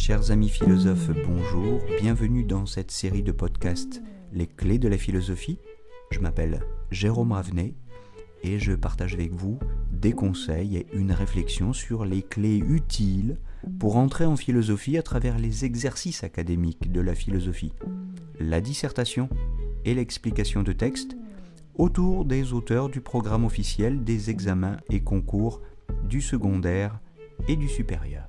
Chers amis philosophes, bonjour, bienvenue dans cette série de podcasts Les clés de la philosophie. Je m'appelle Jérôme Ravenet et je partage avec vous des conseils et une réflexion sur les clés utiles pour entrer en philosophie à travers les exercices académiques de la philosophie, la dissertation et l'explication de textes autour des auteurs du programme officiel des examens et concours du secondaire et du supérieur.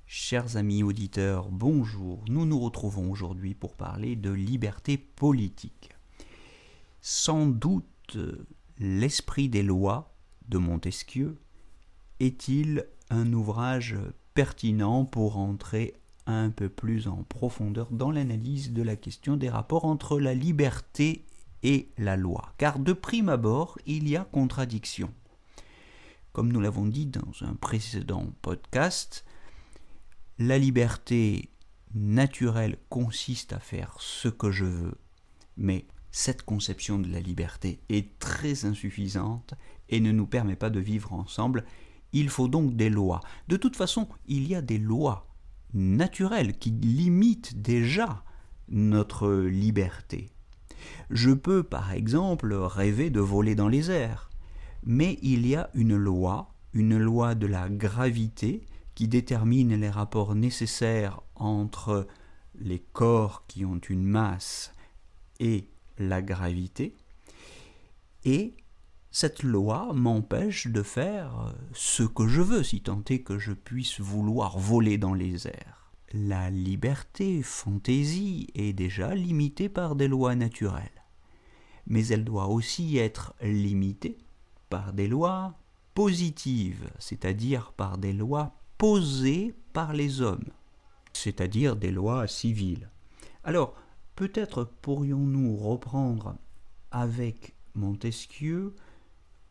Chers amis auditeurs, bonjour. Nous nous retrouvons aujourd'hui pour parler de liberté politique. Sans doute, l'Esprit des lois de Montesquieu est-il un ouvrage pertinent pour entrer un peu plus en profondeur dans l'analyse de la question des rapports entre la liberté et la loi. Car de prime abord, il y a contradiction. Comme nous l'avons dit dans un précédent podcast, la liberté naturelle consiste à faire ce que je veux, mais cette conception de la liberté est très insuffisante et ne nous permet pas de vivre ensemble. Il faut donc des lois. De toute façon, il y a des lois naturelles qui limitent déjà notre liberté. Je peux par exemple rêver de voler dans les airs, mais il y a une loi de la gravité qui détermine les rapports nécessaires entre les corps qui ont une masse et la gravité, et cette loi m'empêche de faire ce que je veux, si tant est que je puisse vouloir voler dans les airs. La liberté fantaisie est déjà limitée par des lois naturelles, mais elle doit aussi être limitée par des lois positives, c'est-à-dire par des lois posées par les hommes, c'est-à-dire des lois civiles. Alors, peut-être pourrions-nous reprendre avec Montesquieu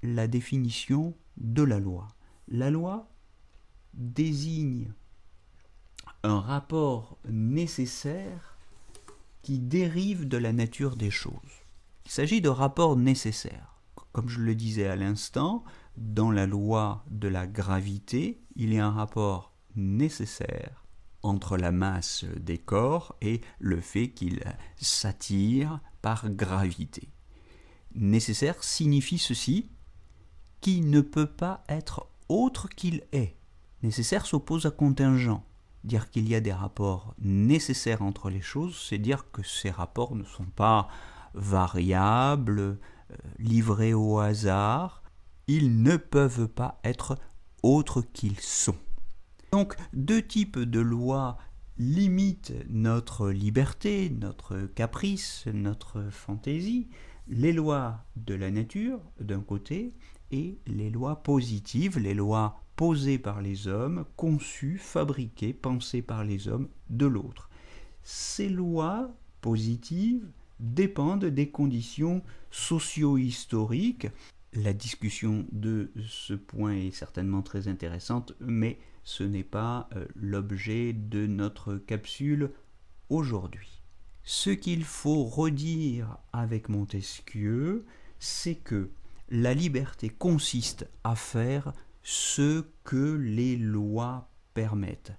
la définition de la loi. La loi désigne un rapport nécessaire qui dérive de la nature des choses. Il s'agit de rapports nécessaires. Comme je le disais à l'instant, dans la loi de la gravité, il y a un rapport nécessaire entre la masse des corps et le fait qu'ils s'attirent par gravité. Nécessaire signifie ceci, qui ne peut pas être autre qu'il est. Nécessaire s'oppose à contingent. Dire qu'il y a des rapports nécessaires entre les choses, c'est dire que ces rapports ne sont pas variables, livrés au hasard. Ils ne peuvent pas être autres qu'ils sont. Donc, deux types de lois limitent notre liberté, notre caprice, notre fantaisie. Les lois de la nature, d'un côté, et les lois positives, les lois posées par les hommes, conçues, fabriquées, pensées par les hommes, de l'autre. Ces lois positives dépendent des conditions socio-historiques. La discussion de ce point est certainement très intéressante, mais ce n'est pas l'objet de notre capsule aujourd'hui. Ce qu'il faut redire avec Montesquieu, c'est que la liberté consiste à faire ce que les lois permettent,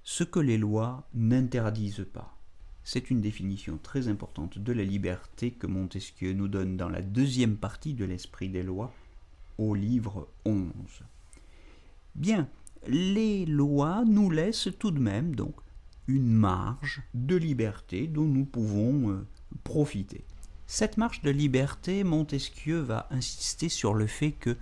ce que les lois n'interdisent pas. C'est une définition très importante de la liberté que Montesquieu nous donne dans la deuxième partie de l'Esprit des lois, au livre 11. Bien, les lois nous laissent tout de même donc une marge de liberté dont nous pouvons profiter. Cette marge de liberté, Montesquieu va insister sur le fait que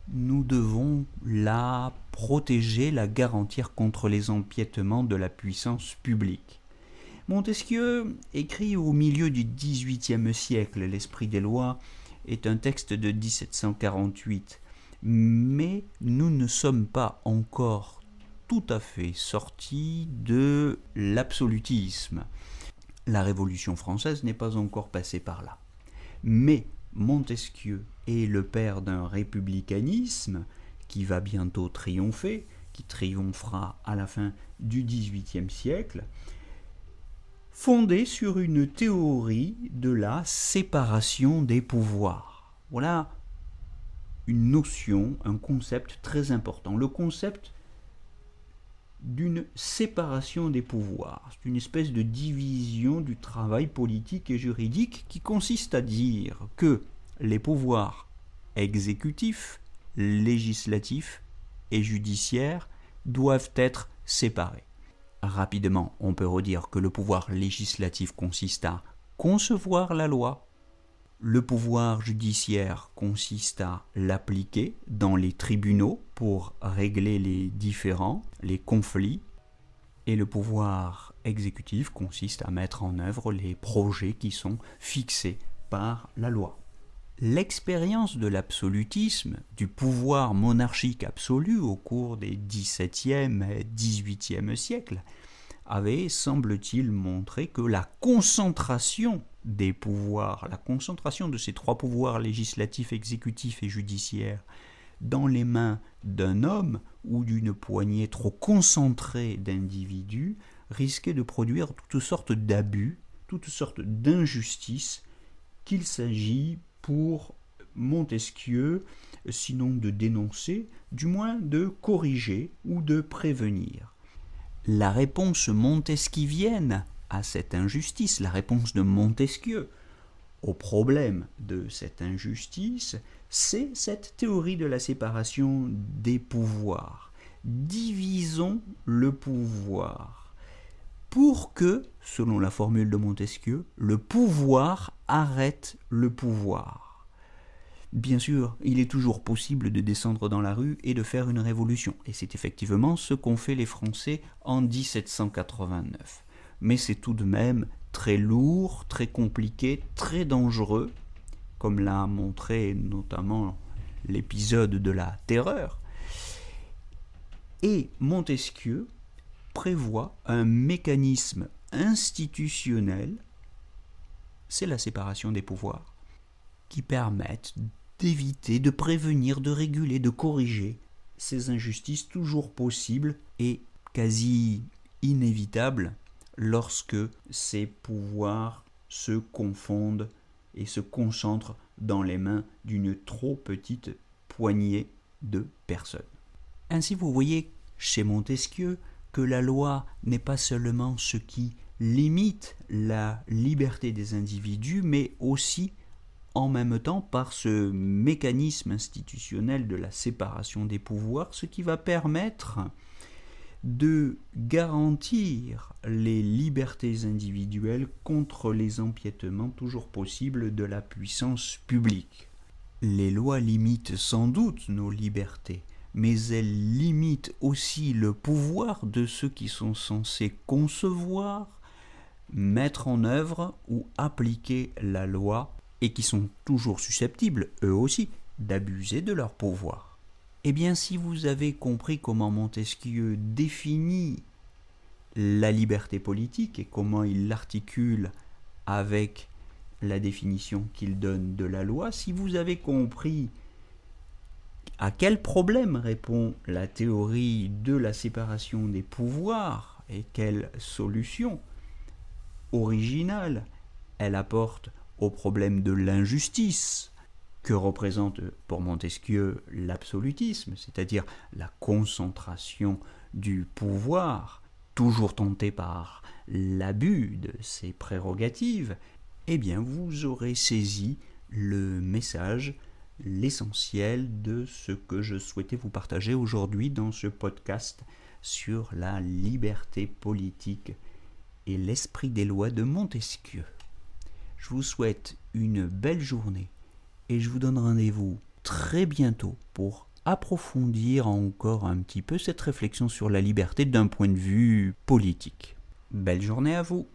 nous devons la protéger, la garantir contre les empiétements de la puissance publique. Montesquieu écrit au milieu du XVIIIe siècle. L'Esprit des lois est un texte de 1748, mais nous ne sommes pas encore tout à fait sortis de l'absolutisme. La Révolution française n'est pas encore passée par là. Mais Montesquieu est le père d'un républicanisme qui va bientôt triompher, qui triomphera à la fin du XVIIIe siècle, fondé sur une théorie de la séparation des pouvoirs. Voilà une notion, un concept très important, le concept d'une séparation des pouvoirs. C'est une espèce de division du travail politique et juridique qui consiste à dire que les pouvoirs exécutifs, législatifs et judiciaires doivent être séparés. Rapidement, on peut redire que le pouvoir législatif consiste à concevoir la loi, le pouvoir judiciaire consiste à l'appliquer dans les tribunaux pour régler les différends, les conflits, et le pouvoir exécutif consiste à mettre en œuvre les projets qui sont fixés par la loi. L'expérience de l'absolutisme, du pouvoir monarchique absolu au cours des XVIIe et XVIIIe siècles, avait, semble-t-il, montré que la concentration des pouvoirs, la concentration de ces trois pouvoirs législatifs, exécutifs et judiciaires dans les mains d'un homme ou d'une poignée trop concentrée d'individus risquait de produire toutes sortes d'abus, toutes sortes d'injustices qu'il s'agit pour Montesquieu, sinon de dénoncer, du moins de corriger ou de prévenir. La réponse montesquivienne à cette injustice, la réponse de Montesquieu au problème de cette injustice, c'est cette théorie de la séparation des pouvoirs. Divisons le pouvoir pour que, selon la formule de Montesquieu, le pouvoir arrête le pouvoir. Bien sûr, il est toujours possible de descendre dans la rue et de faire une révolution, et c'est effectivement ce qu'ont fait les Français en 1789. Mais c'est tout de même très lourd, très compliqué, très dangereux, comme l'a montré notamment l'épisode de la Terreur. Et Montesquieu prévoit un mécanisme institutionnel, c'est la séparation des pouvoirs, qui permettent d'éviter, de prévenir, de réguler, de corriger ces injustices toujours possibles et quasi inévitables lorsque ces pouvoirs se confondent et se concentrent dans les mains d'une trop petite poignée de personnes. Ainsi, vous voyez chez Montesquieu que la loi n'est pas seulement ce qui limite la liberté des individus, mais aussi en même temps par ce mécanisme institutionnel de la séparation des pouvoirs, ce qui va permettre de garantir les libertés individuelles contre les empiétements toujours possibles de la puissance publique. Les lois limitent sans doute nos libertés, mais elles limitent aussi le pouvoir de ceux qui sont censés concevoir, mettre en œuvre ou appliquer la loi et qui sont toujours susceptibles, eux aussi, d'abuser de leur pouvoir. Eh bien, si vous avez compris comment Montesquieu définit la liberté politique et comment il l'articule avec la définition qu'il donne de la loi, si vous avez compris à quel problème répond la théorie de la séparation des pouvoirs et quelle solution originale elle apporte au problème de l'injustice que représente pour Montesquieu l'absolutisme, c'est-à-dire la concentration du pouvoir, toujours tenté par l'abus de ses prérogatives, eh bien vous aurez saisi le message, l'essentiel de ce que je souhaitais vous partager aujourd'hui dans ce podcast sur la liberté politique et l'esprit des lois de Montesquieu. Je vous souhaite une belle journée et je vous donne rendez-vous très bientôt pour approfondir encore un petit peu cette réflexion sur la liberté d'un point de vue politique. Belle journée à vous!